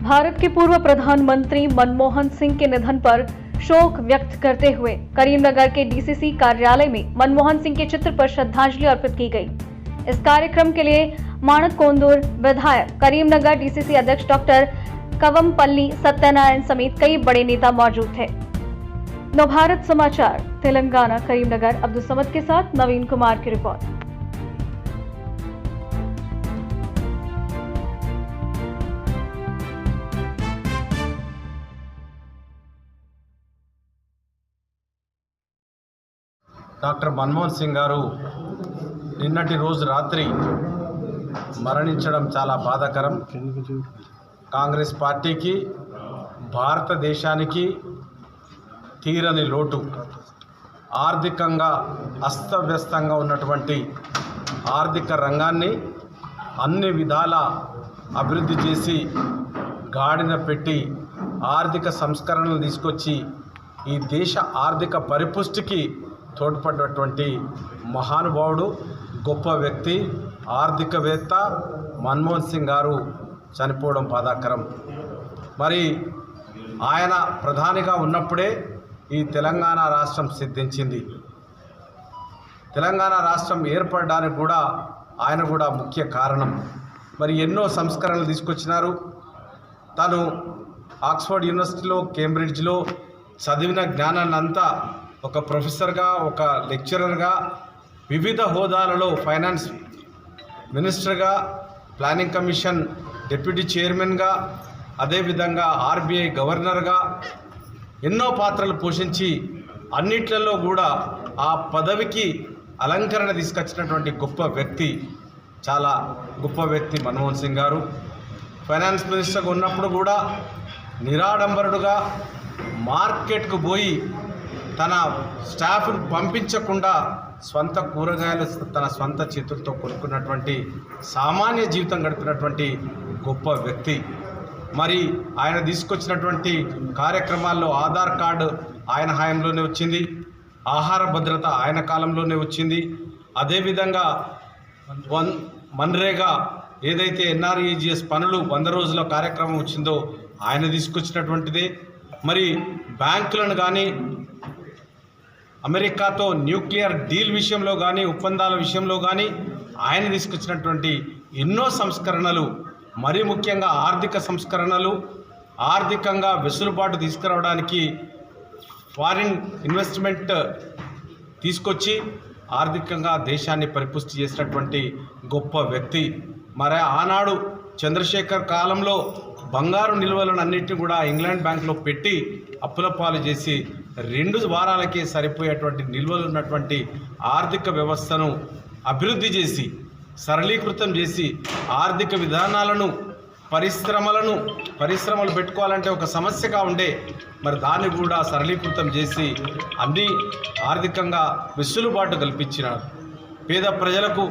भारत के पूर्व प्रधानमंत्री मनमोहन सिंह के निधन पर शोक व्यक्त करते हुए करीमनगर के डीसीसी कार्यालय में मनमोहन सिंह के चित्र पर श्रद्धांजलि अर्पित की गई। इस कार्यक्रम के लिए माणक कोंदूर विधायक, करीमनगर डीसीसी अध्यक्ष डॉक्टर कवमपल्ली सत्यनारायण समेत कई बड़े नेता मौजूद थे। नवभारत समाचार तेलंगाना करीमनगर अब्दुल समद के साथ नवीन कुमार की रिपोर्ट। డాక్టర్ మన్మోహన్ సింగ్ గారు నిన్నటి రోజు రాత్రి మరణించడం చాలా బాధాకరం। కాంగ్రెస్ పార్టీకి, భారతదేశానికి తీరని లోటు। ఆర్థికంగా అస్తవ్యస్తంగా ఉన్నటువంటి ఆర్థిక రంగాన్ని అన్ని విధాల అభివృద్ధి చేసి గాడిన పెట్టి ఆర్థిక సంస్కరణలు తీసుకొచ్చి ఈ దేశ ఆర్థిక పరిపుష్టికి తోడ్పడినటువంటి మహానుభావుడు, గొప్ప వ్యక్తి, ఆర్థికవేత్త మన్మోహన్ సింగ్ గారు చనిపోవడం బాధాకరం। మరి ఆయన ప్రధానిగా ఉన్నప్పుడే ఈ తెలంగాణ రాష్ట్రం సిద్ధించింది। తెలంగాణ రాష్ట్రం ఏర్పడడానికి కూడా ఆయన కూడా ముఖ్య కారణం। మరి ఎన్నో సంస్కరణలు తీసుకొచ్చినారు। తను ఆక్స్ఫర్డ్ యూనివర్సిటీలో, కేంబ్రిడ్జ్లో చదివిన జ్ఞానాన్ని అంతా ఒక ప్రొఫెసర్గా, ఒక లెక్చరర్గా, వివిధ హోదాలలో ఫైనాన్స్ మినిస్టర్గా, ప్లానింగ్ కమిషన్ డిప్యూటీ చైర్మన్గా, అదేవిధంగా ఆర్బీఐ గవర్నర్గా ఎన్నో పాత్రలు పోషించి అన్నిట్లలో కూడా ఆ పదవికి అలంకరణ తీసుకొచ్చినటువంటి గొప్ప వ్యక్తి, చాలా గొప్ప వ్యక్తి మన్మోహన్ సింగ్ గారు। ఫైనాన్స్ మినిస్టర్గా ఉన్నప్పుడు కూడా నిరాడంబరుడుగా మార్కెట్కు పోయి తన స్టాఫ్ను పంపించకుండా స్వంత కూరగాయలు తన స్వంత చేతులతో కొనుక్కున్నటువంటి సామాన్య జీవితం గడిపినటువంటి గొప్ప వ్యక్తి। మరి ఆయన తీసుకొచ్చినటువంటి కార్యక్రమాల్లో ఆధార్ కార్డు ఆయన హయాంలోనే వచ్చింది, ఆహార భద్రత ఆయన కాలంలోనే వచ్చింది, అదేవిధంగా మన్రేగా ఏదైతే ఎన్ఆర్ఈజీఎస్ పనులు 100 రోజుల కార్యక్రమం వచ్చిందో ఆయన తీసుకొచ్చినటువంటిదే। మరి బ్యాంకులను కానీ, అమెరికాతో న్యూక్లియర్ డీల్ విషయంలో కానీ, ఒప్పందాల విషయంలో కానీ ఆయన తీసుకొచ్చినటువంటి ఎన్నో సంస్కరణలు, మరీ ముఖ్యంగా ఆర్థిక సంస్కరణలు, ఆర్థికంగా వెసులుబాటు తీసుకురావడానికి ఫారిన్ ఇన్వెస్ట్మెంట్ తీసుకొచ్చి ఆర్థికంగా దేశాన్ని పరిపుష్టి చేసినటువంటి గొప్ప వ్యక్తి। మరి ఆనాడు చంద్రశేఖర్ కాలంలో బంగారు నిల్వలను అన్నింటినీ కూడా ఇంగ్లాండ్ బ్యాంకులో పెట్టి అప్పుల పాలు చేసి 2 వారాలకే సరిపోయేటువంటి నిల్వలు ఉన్నటువంటి ఆర్థిక వ్యవస్థను అభివృద్ధి చేసి, సరళీకృతం చేసి, ఆర్థిక విధానాలను, పరిశ్రమలు పెట్టుకోవాలంటే ఒక సమస్యగా ఉండే, మరి దాన్ని కూడా సరళీకృతం చేసి అన్ని ఆర్థికంగా వెసులుబాటు కల్పించినారు। పేద ప్రజలకు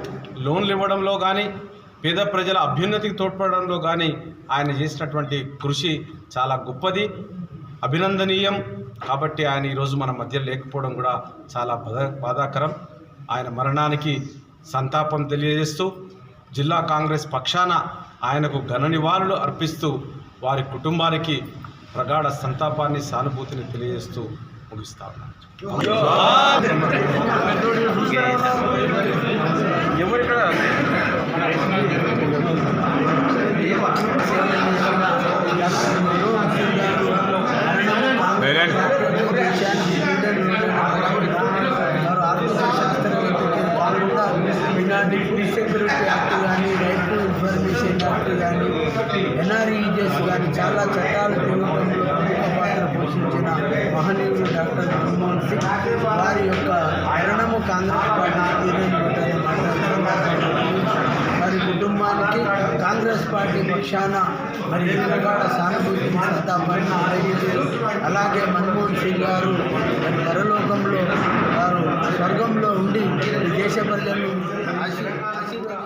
లోన్లు ఇవ్వడంలో కానీ, పేద ప్రజల అభ్యున్నతికి తోడ్పడడంలో కానీ ఆయన చేసినటువంటి కృషి చాలా గొప్పది, అభినందనీయం। కాబట్టి ఆయన ఈరోజు మన మధ్య లేకపోవడం కూడా చాలా బాధాకరం। ఆయన మరణానికి సంతాపం తెలియజేస్తూ జిల్లా కాంగ్రెస్ పక్షాన ఆయనకు ఘన నివాళులు అర్పిస్తూ వారి కుటుంబానికి ప్రగాఢ సంతాపాన్ని, సానుభూతిని తెలియజేస్తూ ముగిస్తా ఉన్నాను। ఫుడ్ సెక్యూరిటీ యాక్ట్ కానీ, రైట్ టు ఇన్ఫర్మేషన్ యాక్ట్ కానీ, ఎన్ఆర్ఈజీఎస్ కానీ చాలా చట్టాలు తేవడంలో ప్రముఖ పాత్ర పోషించిన మహనీయుడు డాక్టర్ మన్మోహన్ సింగ్ వారి యొక్క మరణము కాంగ్రెస్ పార్టీ తీరని లోటని మాట్లాడుతున్నారు। వారి కుటుంబానికి కాంగ్రెస్ పార్టీ పక్షాన మరి ప్రగాఢ సానుభూతిని, సంతాపాన్ని తెలియజేస్తూ, అలాగే మన్మోహన్ సింగ్ గారు మరి పరలోకంలో వారు స్వర్గంలో ఉండి దేశ ప్రజలను ఆశీర్వాద